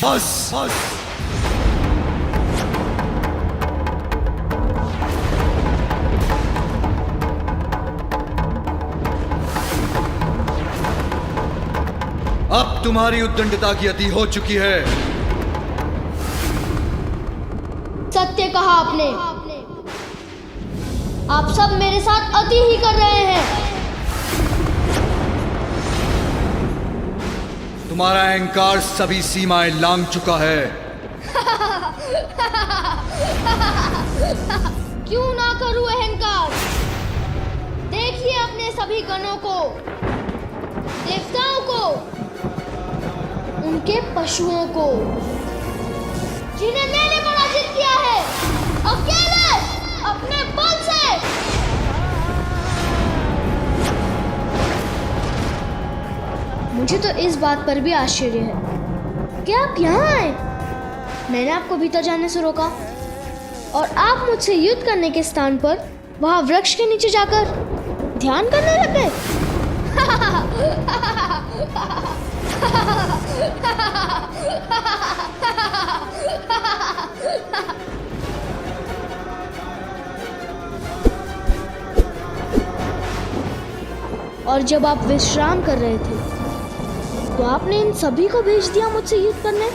बस। अब तुम्हारी उद्दंडता की अति हो चुकी है। सत्य कहा आपने। आप सब मेरे साथ अति ही कर रहे हैं। तुम्हारा अहंकार सभी सीमाएं लांघ चुका है। क्यों ना करूं अहंकार? देखिए अपने सभी गणों को, देवताओं को, उनके पशुओं को, जिन्हें मैंने पराजित किया है अकेले अपने बल से। मुझे तो इस बात पर भी आश्चर्य है कि आप यहाँ आए। मैंने आपको भीतर जाने से रोका और आप मुझसे युद्ध करने के स्थान पर वहां वृक्ष के नीचे जाकर ध्यान करने लग गए। और जब आप विश्राम कर रहे थे तो आपने इन सभी को भेज दिया मुझसे युद्ध करने,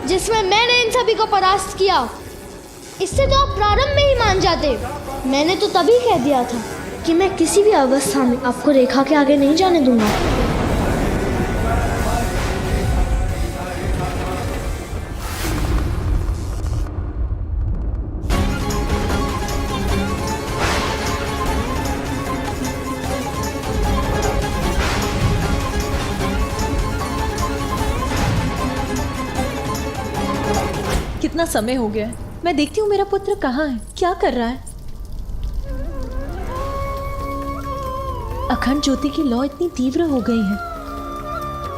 जिसमें मैंने इन सभी को परास्त किया। इससे तो आप प्रारंभ में ही मान जाते। मैंने तो तभी कह दिया था कि मैं किसी भी अवस्था में आपको रेखा के आगे नहीं जाने दूंगा। कितना समय हो गया है। मैं देखती हूँ मेरा पुत्र कहाँ है, क्या कर रहा है। अखंड ज्योति की लौ इतनी तीव्र हो गई है,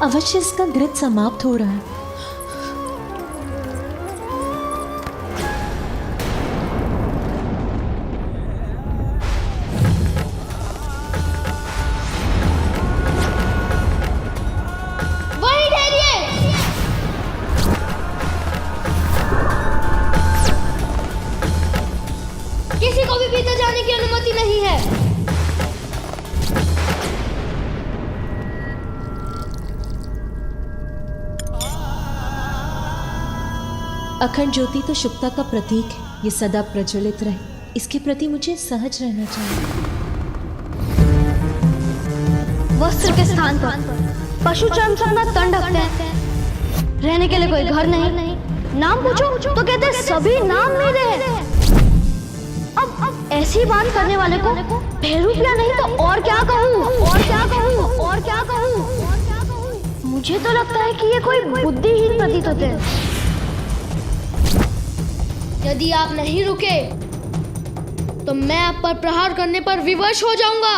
अवश्य इसका घृत समाप्त हो रहा है। वहीं ठहरिए। किसी को भी भीतर जाने की अनुमति नहीं है। अखंड ज्योति तो शुभता का प्रतीक है, ये सदा प्रज्वलित रहे। इसके प्रति मुझे सहज रहना चाहिए। वस्त्र के स्थान पर पशु चर्म से अपना तन ढकते हैं। रहने के लिए कोई घर नहीं। नाम पूछो तो कहते हैं सभी नाम मेरे हैं। अब ऐसी बात करने वाले को बहरूपिया नहीं तो और क्या कहूँ, और क्या कहूँ, और क्या कहूँ। मुझे तो लगता है कि ये कोई बुद्धिहीन प्रतीत होते हैं। यदि आप नहीं रुके तो मैं आप पर प्रहार करने पर विवश हो जाऊंगा।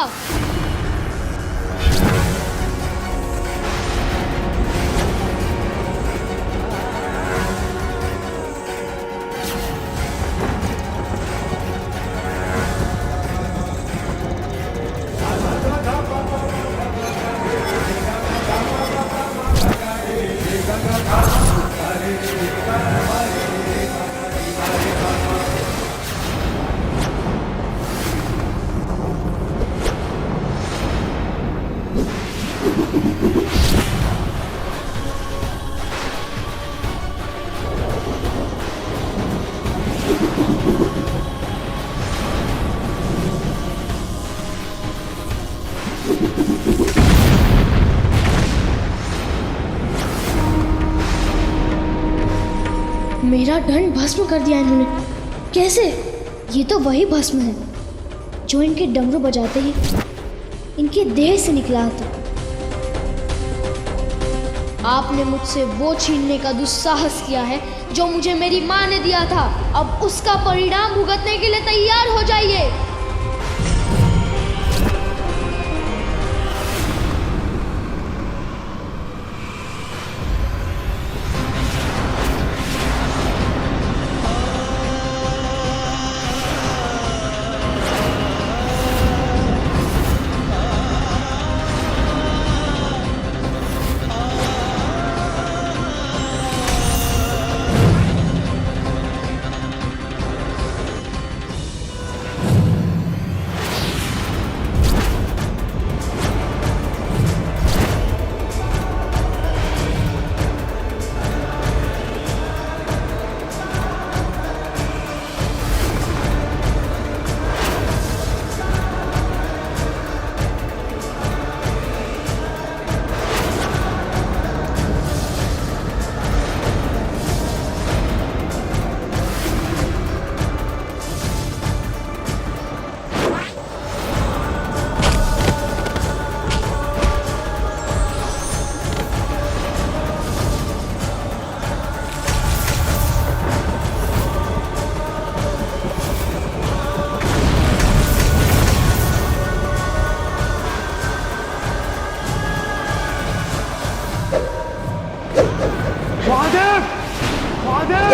मेरा दंड भस्म कर दिया इन्होंने। कैसे? ये तो वही भस्म है जो इनके डमरू बजाते ही इनके देह से निकला था। आपने मुझसे वो छीनने का दुस्साहस किया है जो मुझे मेरी माँ ने दिया था। अब उसका परिणाम भुगतने के लिए तैयार हो जाइए। महादेव! महादेव!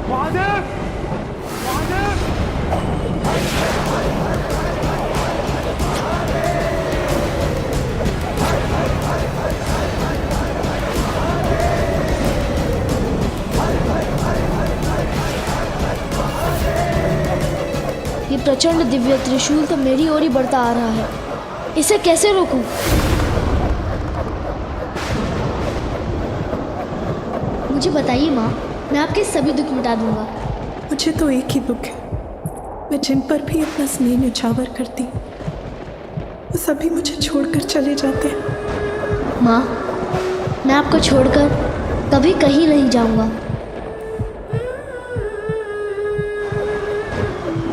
महादेव! महादेव! ये प्रचंड दिव्य त्रिशूल तो मेरी ओर ही बढ़ता आ रहा है। इसे कैसे रोकूं? मुझे बताइए माँ, मैं आपके सभी दुख मिटा दूंगा। मुझे तो एक ही दुख है, मैं जिन पर भी अपना स्नेह न्यौछावर करती वो सभी मुझे छोड़कर चले जाते हैं। माँ, मैं आपको छोड़कर कभी कहीं नहीं जाऊंगा।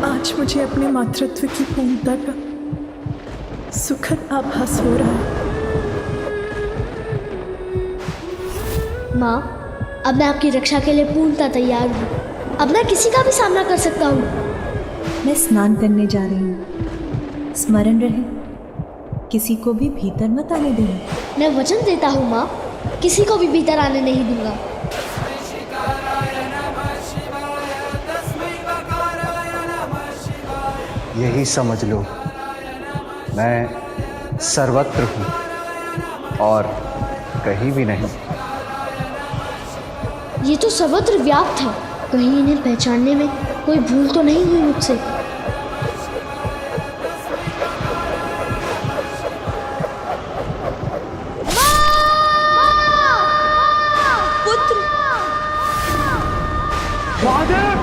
आज मुझे अपने मातृत्व की पूर्णता का सुखद आभास हो रहा है। माँ, अब मैं आपकी रक्षा के लिए पूर्णतः तैयार हूँ। अब मैं किसी का भी सामना कर सकता हूँ। मैं स्नान करने जा रही हूँ, स्मरण रहे किसी को भी भीतर मत आने देना। मैं वचन देता हूँ माँ, किसी को भी भीतर आने नहीं दूंगा। यही समझ लो, मैं सर्वत्र हूँ और कहीं भी नहीं। ये तो सर्वत्र व्याप्त है, कहीं इन्हें पहचानने में कोई भूल तो नहीं हुई मुझसे। पुत्र! महादेव!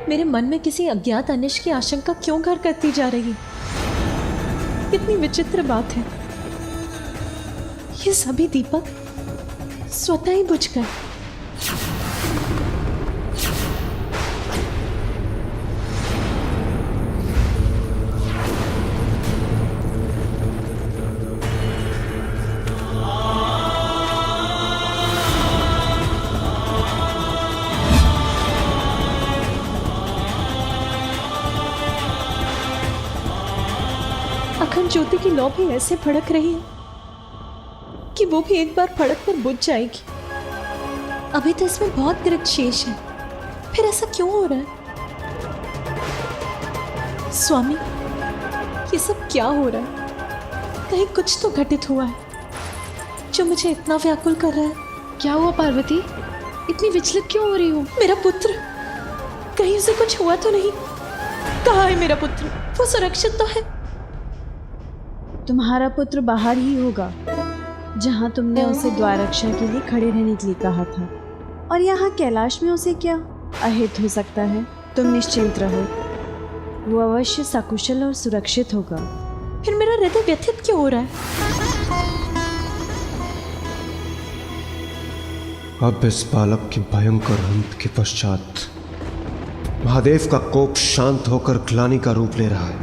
मेरे मन में किसी अज्ञात अनिष्ट की आशंका क्यों घर करती जा रही है? कितनी विचित्र बात है। ये सभी दीपक स्वतः ही बुझ गए। अखंड ज्योति की लौ भी ऐसे भड़क रही है कि वो भी एक बार भड़क कर बुझ जाएगी। अभी तो इसमें बहुत ग्रह शेष है, फिर ऐसा क्यों हो रहा है? स्वामी, ये सब क्या हो रहा है? कहीं कुछ तो घटित हुआ है जो मुझे इतना व्याकुल कर रहा है। क्या हुआ पार्वती? इतनी विचलित क्यों हो रही हो? मेरा पुत्र, कहीं उसे कुछ हुआ तो नहीं? कहाँ है मेरा पुत्र? वो सुरक्षित तो है? तुम्हारा पुत्र बाहर ही होगा, जहाँ तुमने उसे द्वाररक्षा के लिए खड़े रहने के लिए कहा था। और यहाँ कैलाश में उसे क्या अहित हो सकता है? तुम निश्चिंत रहो, वो अवश्य सकुशल और सुरक्षित होगा। फिर मेरा हृदय व्यथित क्यों हो रहा है? अब इस बालक के भयंकर अंत के पश्चात महादेव का कोप शांत होकर ग्लानि का रूप ले रहा है।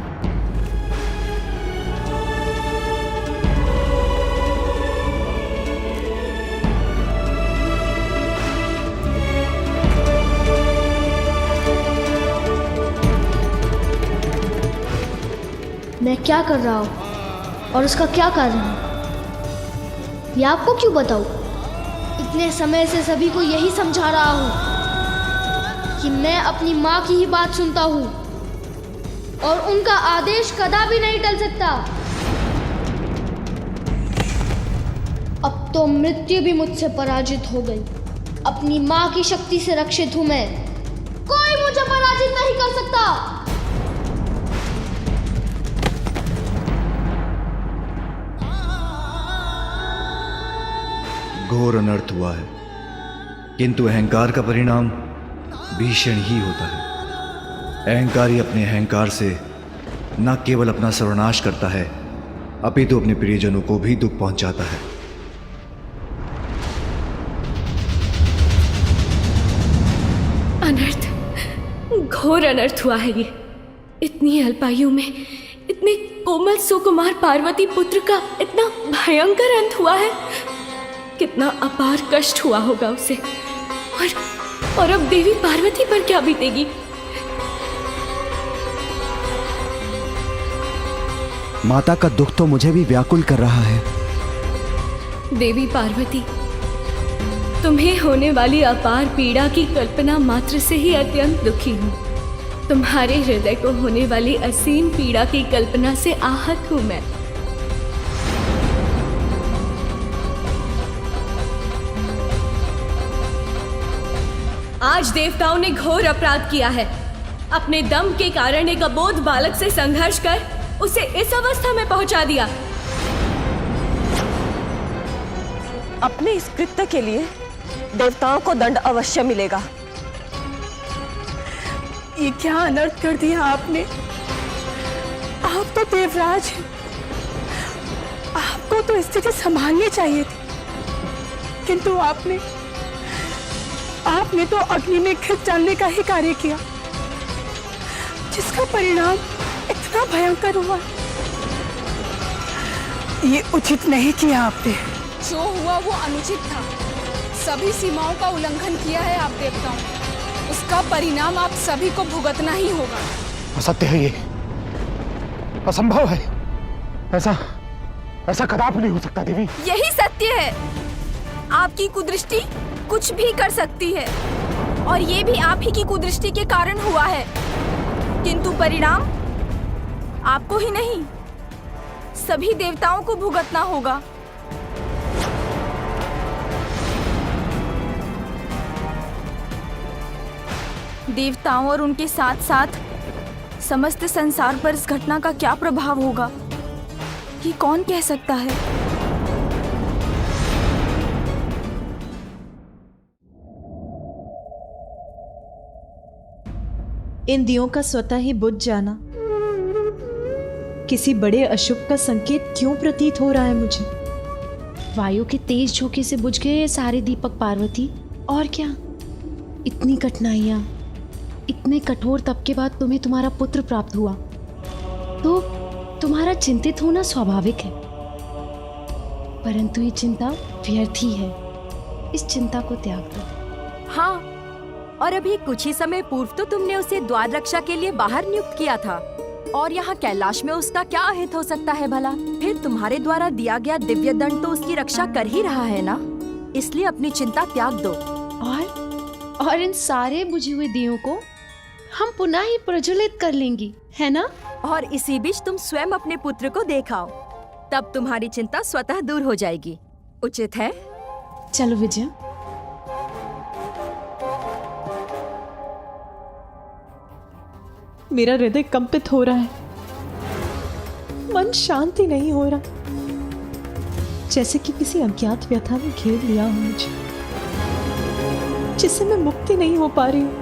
मैं क्या कर रहा हूँ और उसका क्या कारण है, ये आपको क्यों बताऊँ? इतने समय से सभी को यही समझा रहा हूँ कि मैं अपनी माँ की ही बात सुनता हूँ और उनका आदेश कदापि नहीं टल सकता। अब तो मृत्यु भी मुझसे पराजित हो गई। अपनी माँ की शक्ति से रक्षित हूँ मैं, कोई मुझे पराजित नहीं कर सकता। घोर अनर्थ हुआ है, किंतु अहंकार का परिणाम भीषण ही होता है। अहंकारी अपने अहंकार से न केवल अपना सर्वनाश करता है, अपितु अपने प्रियजनों को भी दुख पहुंचाता है। अनर्थ, घोर अनर्थ हुआ है ये। इतनी अल्पायु में इतने कोमल सुकुमार पार्वती पुत्र का इतना भयंकर अंत हुआ है। कितना अपार कष्ट हुआ होगा उसे। और अब देवी पार्वती पर क्या बीतेगी। माता का दुख तो मुझे भी व्याकुल कर रहा है। देवी पार्वती, तुम्हें होने वाली अपार पीड़ा की कल्पना मात्र से ही अत्यंत दुखी हूँ। तुम्हारे हृदय को होने वाली असीम पीड़ा की कल्पना से आहत हूँ मैं। आज देवताओं ने घोर अपराध किया है। अपने दम के कारण एक अबोध बालक से संघर्ष कर उसे इस अवस्था में पहुंचा दिया। अपने इस कृत्य के लिए देवताओं को दंड अवश्य मिलेगा। ये क्या अनर्थ कर दिया आपने। आप तो देवराज हैं, आपको तो स्थिति संभालनी चाहिए थी, किंतु आपने तो अग्नि में खिंच डालने का ही कार्य किया, जिसका परिणाम इतना भयंकर हुआ। ये उचित नहीं किया आपने। जो हुआ वो अनुचित था। सभी सीमाओं का उल्लंघन किया है आप देवताओं ने। उसका परिणाम आप सभी को भुगतना ही होगा। असत्य है, ये असंभव है। ऐसा कदापि नहीं हो सकता देवी। यही सत्य है। आपकी कुदृष्टि कुछ भी कर सकती है और ये भी आप ही की कुदृष्टि के कारण हुआ है, किंतु परिणाम आपको ही नहीं सभी देवताओं को भुगतना होगा। देवताओं और उनके साथ साथ समस्त संसार पर इस घटना का क्या प्रभाव होगा, ये कौन कह सकता है। इन दियों का स्वतः ही बुझ जाना किसी बड़े अशुभ का संकेत क्यों प्रतीत हो रहा है मुझे। वायु के तेज झोंके से बुझ गए ये सारे दीपक पार्वती। और क्या, इतनी कठिनाइयाँ, इतने कठोर तप के बाद तुम्हें तुम्हारा पुत्र प्राप्त हुआ तो तुम्हारा चिंतित होना स्वाभाविक है, परंतु ये चिंता व्यर्थ ही है। इस चिंता को त्याग दो। हाँ, और अभी कुछ ही समय पूर्व तो तुमने उसे द्वार रक्षा के लिए बाहर नियुक्त किया था, और यहाँ कैलाश में उसका क्या अहित हो सकता है भला। फिर तुम्हारे द्वारा दिया गया दिव्य दंड तो उसकी रक्षा कर ही रहा है ना, इसलिए अपनी चिंता त्याग दो। और इन सारे बुझे हुए दियों को हम पुनः ही प्रज्वलित कर लेंगी, है ना। और इसी बीच तुम स्वयं अपने पुत्र को देखाओ, तब तुम्हारी चिंता स्वतः दूर हो जाएगी। उचित है। चलो विजय। मेरा हृदय कंपित हो रहा है, मन शांति नहीं हो रहा, जैसे कि किसी अज्ञात व्यथा ने घेर लिया हो मुझे, जिससे मैं मुक्ति नहीं हो पा रही हूं।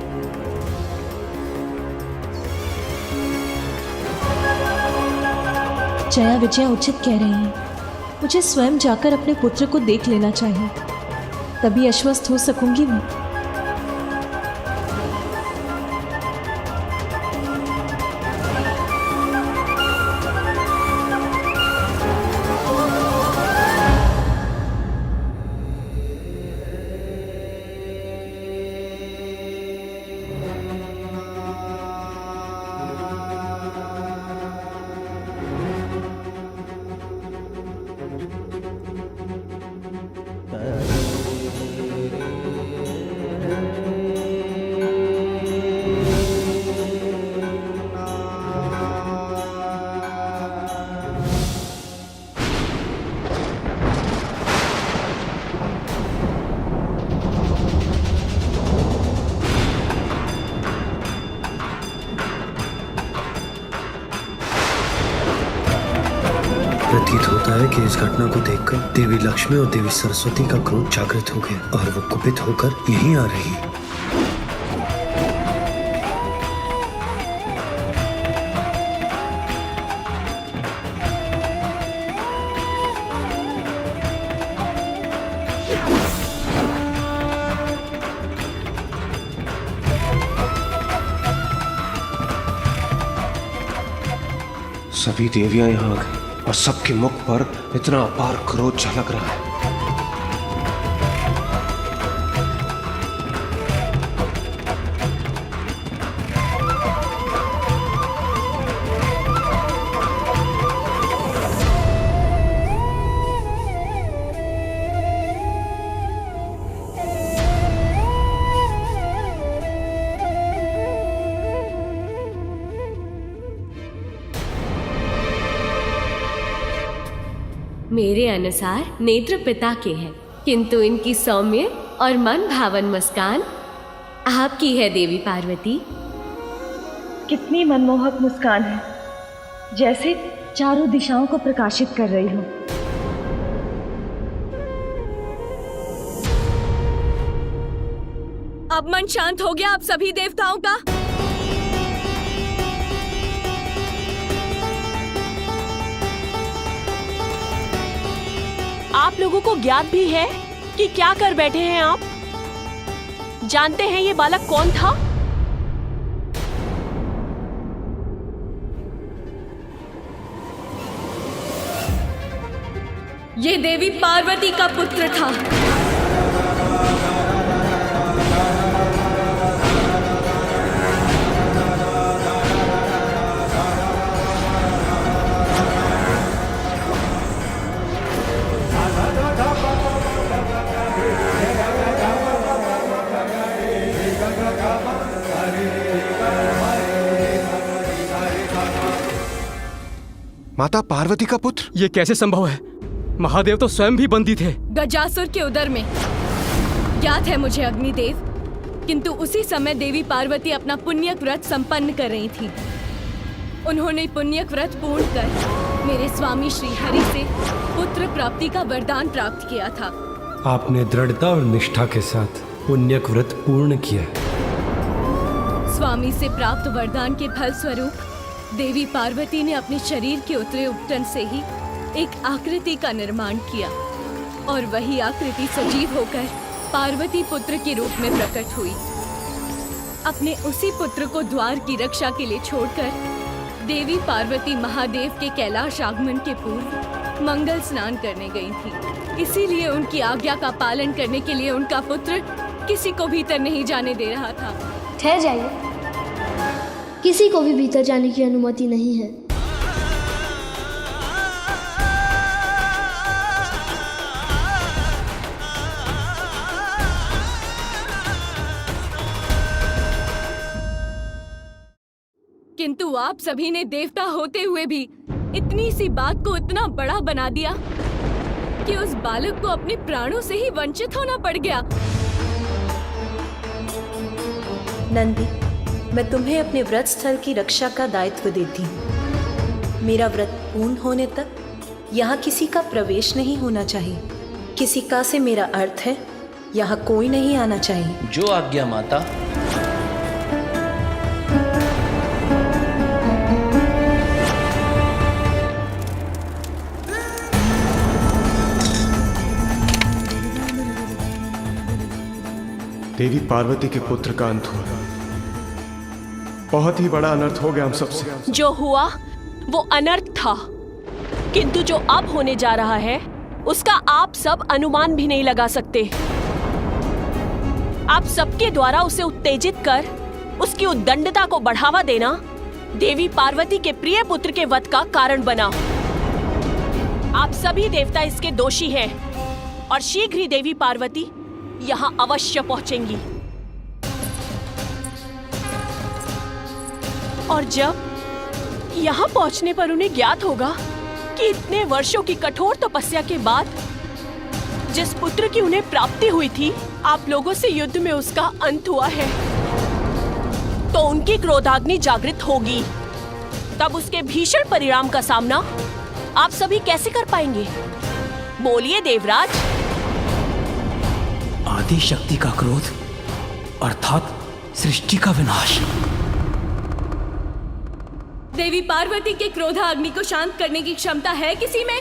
जया विजया उचित कह रही हैं। मुझे स्वयं जाकर अपने पुत्र को देख लेना चाहिए, तभी आश्वस्त हो सकूंगी मैं। प्रतीत होता है कि इस घटना को देखकर देवी लक्ष्मी और देवी सरस्वती का क्रोध जागृत हो गया और वो कुपित होकर यहीं आ रही है। सभी देवियां यहाँ आ गई और सबके मुख पर इतना अपार क्रोध झलक रहा है। मेरे अनुसार नेत्र पिता के हैं, किंतु इनकी सौम्य और मन भावन मुस्कान आपकी है देवी पार्वती। कितनी मनमोहक मुस्कान है, जैसे चारों दिशाओं को प्रकाशित कर रही हो। अब मन शांत हो गया आप सभी देवताओं का? आप लोगों को ज्ञात भी है कि क्या कर बैठे हैं आप? जानते हैं ये बालक कौन था? ये देवी पार्वती का पुत्र था। माता पार्वती का पुत्र? ये कैसे संभव है? महादेव तो स्वयं भी बंदी थे। गजासुर के उदर में। ज्ञात है मुझे अग्निदेव, किंतु उसी समय देवी पार्वती अपना पुण्यक व्रत संपन्न कर रही थी। उन्होंने पुण्यक व्रत पूर्ण कर मेरे स्वामी श्री हरि से पुत्र प्राप्ति का वरदान प्राप्त किया था। आपने दृढ़ता और निष्ठा के साथ पुण्यक व्रत पूर्ण किया। स्वामी से प्राप्त वरदान के फल स्वरूप देवी पार्वती ने अपने शरीर के उतरे उपटन से ही एक आकृति का निर्माण किया और वही आकृति सजीव होकर पार्वती पुत्र के रूप में प्रकट हुई। अपने उसी पुत्र को द्वार की रक्षा के लिए छोड़कर देवी पार्वती महादेव के कैलाश आगमन के पूर्व मंगल स्नान करने गई थी। इसीलिए उनकी आज्ञा का पालन करने के लिए उनका पुत्र किसी को भीतर नहीं जाने दे रहा था। ठहर जाइए, किसी को भी भीतर जाने की अनुमति नहीं है। किंतु आप सभी ने देवता होते हुए भी इतनी सी बात को इतना बड़ा बना दिया कि उस बालक को अपने प्राणों से ही वंचित होना पड़ गया। नंदी, मैं तुम्हें अपने व्रत स्थल की रक्षा का दायित्व देती हूँ। मेरा व्रत पूर्ण होने तक यहाँ किसी का प्रवेश नहीं होना चाहिए। किसी का से मेरा अर्थ है यहाँ कोई नहीं आना चाहिए। जो आज्ञा माता। देवी पार्वती के पुत्र का अंत हुआ। बहुत ही बड़ा अनर्थ हो गया हम सबसे। जो हुआ वो अनर्थ था, किंतु जो अब होने जा रहा है उसका आप सब अनुमान भी नहीं लगा सकते। आप सबके द्वारा उसे उत्तेजित कर उसकी उद्दंडता को बढ़ावा देना देवी पार्वती के प्रिय पुत्र के वध का कारण बना। आप सभी देवता इसके दोषी हैं और शीघ्र ही देवी पार्वती यहाँ अवश्य पहुंचेंगी। और जब यहाँ पहुंचने पर उन्हें ज्ञात होगा कि इतने वर्षों की कठोर तपस्या के बाद जिस पुत्र की उन्हें प्राप्ति हुई थी, आप लोगों से युद्ध में उसका अंत हुआ है, तो उनकी क्रोधाग्नि जागृत होगी। तब उसके भीषण परिणाम का सामना आप सभी कैसे कर पाएंगे? बोलिए देवराज। आदि शक्ति का क्रोध अर्थात सृष्टि का विनाश। देवी पार्वती के क्रोधाग्नि को शांत करने की क्षमता है किसी में?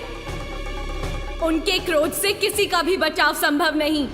उनके क्रोध से किसी का भी बचाव संभव नहीं।